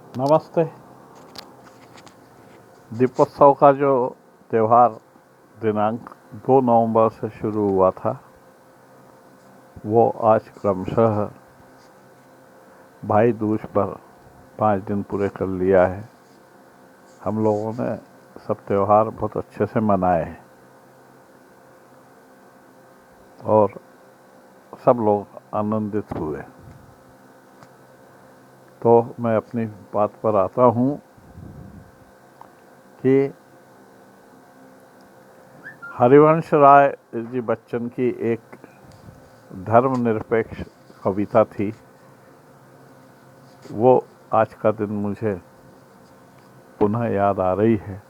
नमस्ते। दीपोत्सव का जो त्यौहार दिनांक 2 नवंबर से शुरू हुआ था, वो आज क्रमशः भाई दूज पर 5 दिन पूरे कर लिया है। हम लोगों ने सब त्यौहार बहुत अच्छे से मनाए हैं और सब लोग आनंदित हुए। तो मैं अपनी बात पर आता हूँ कि हरिवंश राय जी बच्चन की एक धर्मनिरपेक्ष कविता थी। वो आज का दिन मुझे पुनः याद आ रही है,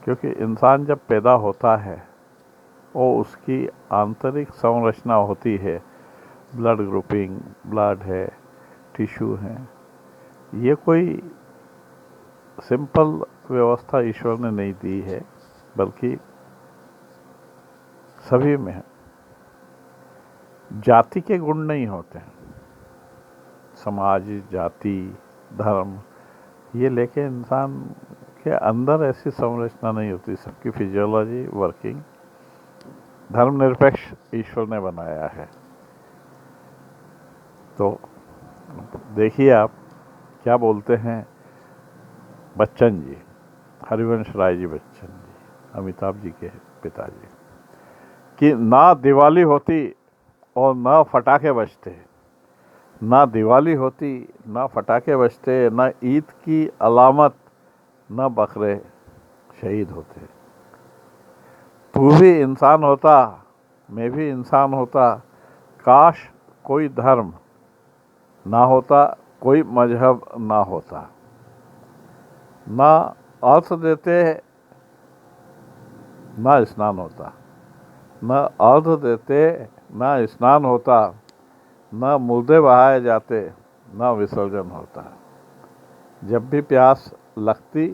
क्योंकि इंसान जब पैदा होता है वो उसकी आंतरिक संरचना होती है, ब्लड ग्रुपिंग, ब्लड है, टिश्यू है, ये कोई सिंपल व्यवस्था ईश्वर ने नहीं दी है, बल्कि सभी में है। जाति के गुण नहीं होते, समाज, जाति, धर्म, ये लेके इंसान के अंदर ऐसी संरचना नहीं होती। सबकी फिजियोलॉजी वर्किंग धर्मनिरपेक्ष ईश्वर ने बनाया है। तो देखिए आप क्या बोलते हैं बच्चन जी, हरिवंश राय जी बच्चन जी, अमिताभ जी के पिताजी, कि ना दिवाली होती और ना फटाके बजते, ना दिवाली होती, ना फटाके बजते, ना ईद की अलामत, ना बकरे शहीद होते। तू भी इंसान होता, मैं भी इंसान होता, काश कोई धर्म ना होता, कोई मजहब ना होता। ना अर्थ देते, ना स्नान होता, न अर्घ देते, ना स्नान होता, न मुर्दे बहाए जाते, न विसर्जन होता। जब भी प्यास लगती,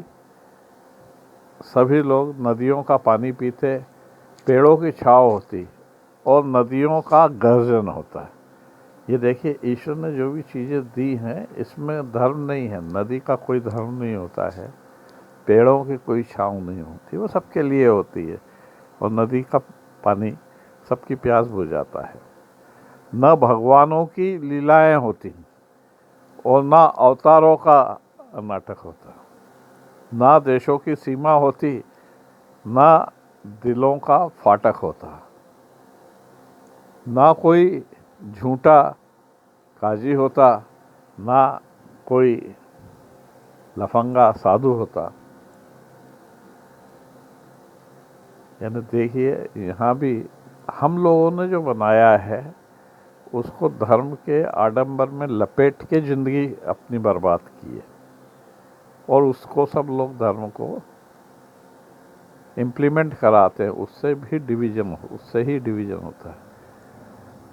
सभी लोग नदियों का पानी पीते, पेड़ों की छाँव होती और नदियों का गर्जन होता है। ये देखिए, ईश्वर ने जो भी चीज़ें दी हैं, इसमें धर्म नहीं है। नदी का कोई धर्म नहीं होता है, पेड़ों की कोई छाँव नहीं होती, वो सबके लिए होती है, और नदी का पानी सबकी प्यास बुझाता है। न भगवानों की लीलाएं होती और ना अवतारों का नाटक होता, ना देशों की सीमा होती, ना दिलों का फाटक होता, ना कोई झूठा काजी होता, ना कोई लफंगा साधु होता। यानी देखिए, यहाँ भी हम लोगों ने जो बनाया है उसको धर्म के आडंबर में लपेट के ज़िंदगी अपनी बर्बाद की है, और उसको सब लोग धर्म को इम्प्लीमेंट कराते हैं। उससे ही डिवीज़न होता है।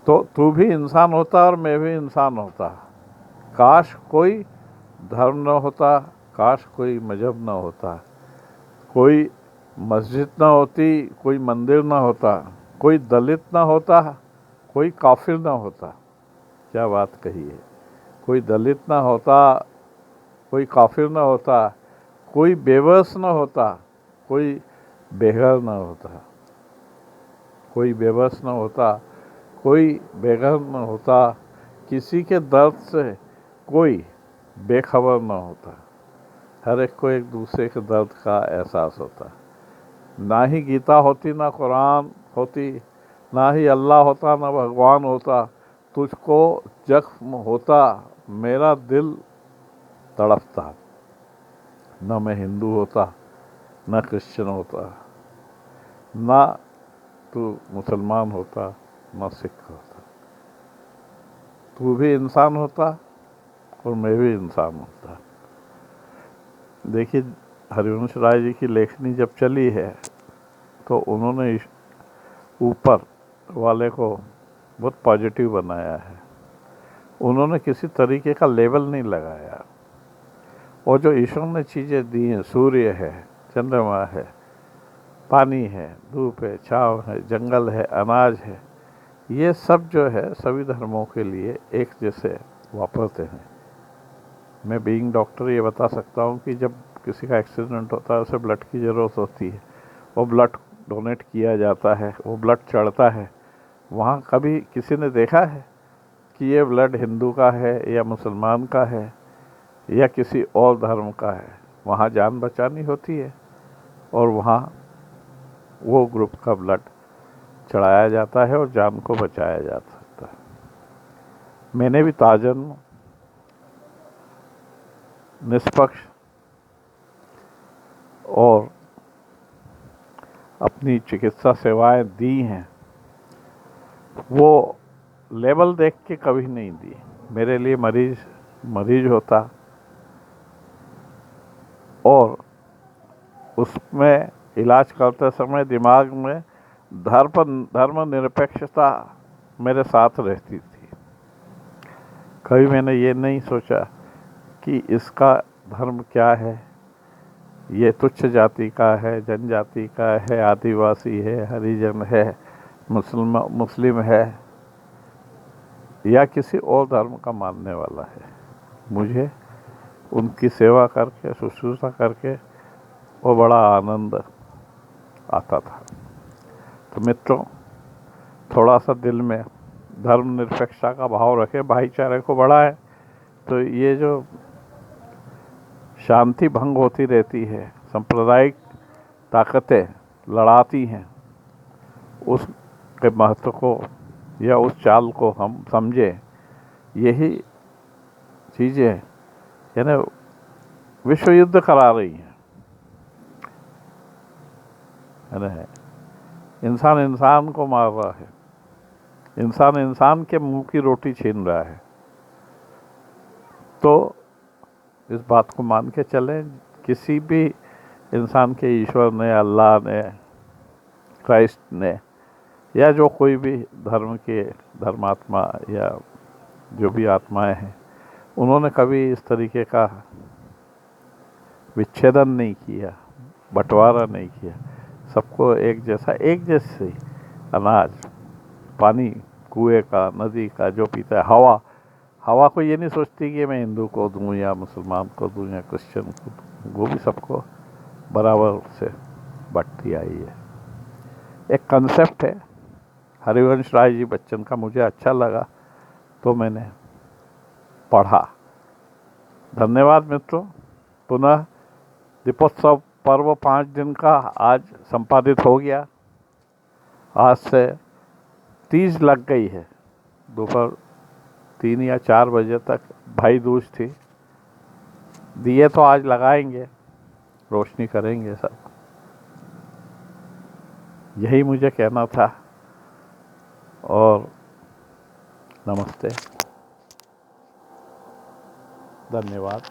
तो तू भी इंसान होता और मैं भी इंसान होता। काश कोई धर्म न होता, काश कोई मजहब न होता, कोई मस्जिद ना होती, कोई मंदिर ना होता, कोई दलित ना होता, कोई काफिर ना होता। क्या बात कही है। कोई दलित ना होता, कोई काफिर ना होता, कोई बेबस ना होता, कोई बेघर ना होता, कोई बेबस ना होता, कोई बेघर ना होता, किसी के दर्द से कोई बेखबर ना होता। हर एक को एक दूसरे के दर्द का एहसास होता। ना ही गीता होती, ना कुरान होती, ना ही अल्लाह होता, ना भगवान होता, तुझको जख्म होता, मेरा दिल तड़पता। न मैं हिंदू होता, न क्रिश्चियन होता, ना तू मुसलमान होता, न सिख होता। तू भी इंसान होता और मैं भी इंसान होता। देखिए, हरिवंश राय जी की लेखनी जब चली है तो उन्होंने ऊपर वाले को बहुत पॉजिटिव बनाया है। उन्होंने किसी तरीके का लेबल नहीं लगाया, और जो ईश्वर ने चीज़ें दी हैं, सूर्य है, चंद्रमा है, पानी है, धूप है, छाँव है, जंगल है, अनाज है, ये सब जो है सभी धर्मों के लिए एक जैसे वापरते हैं। मैं बीइंग डॉक्टर ये बता सकता हूँ कि जब किसी का एक्सीडेंट होता है उसे ब्लड की ज़रूरत होती है, वो ब्लड डोनेट किया जाता है, वो ब्लड चढ़ता है। वहाँ कभी किसी ने देखा है कि ये ब्लड हिंदू का है या मुसलमान का है या किसी और धर्म का है? वहाँ जान बचानी होती है और वहाँ वो ग्रुप का ब्लड चढ़ाया जाता है और जान को बचाया जा सकता है। मैंने भी ताजन्म निष्पक्ष और अपनी चिकित्सा सेवाएं दी हैं, वो लेवल देख के कभी नहीं दी। मेरे लिए मरीज होता और उसमें इलाज करते समय दिमाग में धर्म निरपेक्षता मेरे साथ रहती थी। कभी मैंने ये नहीं सोचा कि इसका धर्म क्या है, ये तुच्छ जाति का है, जनजाति का है, आदिवासी है, हरिजन है, मुस्लिम है या किसी और धर्म का मानने वाला है। मुझे उनकी सेवा करके, शुश्रूषा करके वो बड़ा आनंद आता था। तो मित्रों, थोड़ा सा दिल में धर्मनिरपेक्षता का भाव रखें, भाईचारे को बढ़ाएं, तो ये जो शांति भंग होती रहती है, सांप्रदायिक ताकतें लड़ाती हैं, उसके महत्व को या उस चाल को हम समझें। यही चीज़ें यानी विश्व युद्ध करा रही हैं, है ना? इंसान इंसान को मार रहा है, इंसान इंसान के मुंह की रोटी छीन रहा है। तो इस बात को मान के चलें, किसी भी इंसान के ईश्वर ने, अल्लाह ने, क्राइस्ट ने या जो कोई भी धर्म के धर्मात्मा या जो भी आत्माएं हैं, उन्होंने कभी इस तरीके का विच्छेदन नहीं किया, बंटवारा नहीं किया। सबको एक जैसे अनाज, पानी, कुएं का, नदी का जो पीता है, हवा को ये नहीं सोचती कि मैं हिंदू को दूं या मुसलमान को दूं या क्रिश्चियन को दूं, वो भी सबको बराबर से बांटती आई है। एक कंसेप्ट है हरिवंश राय जी बच्चन का, मुझे अच्छा लगा तो मैंने पढ़ा। धन्यवाद मित्रों। पुनः दीपोत्सव पर्व 5 दिन का आज संपादित हो गया। आज से 30 लग गई है। दोपहर 3 या 4 बजे तक भाई दूज थी। दिए तो आज लगाएंगे, रोशनी करेंगे सब। यही मुझे कहना था और नमस्ते, धन्यवाद।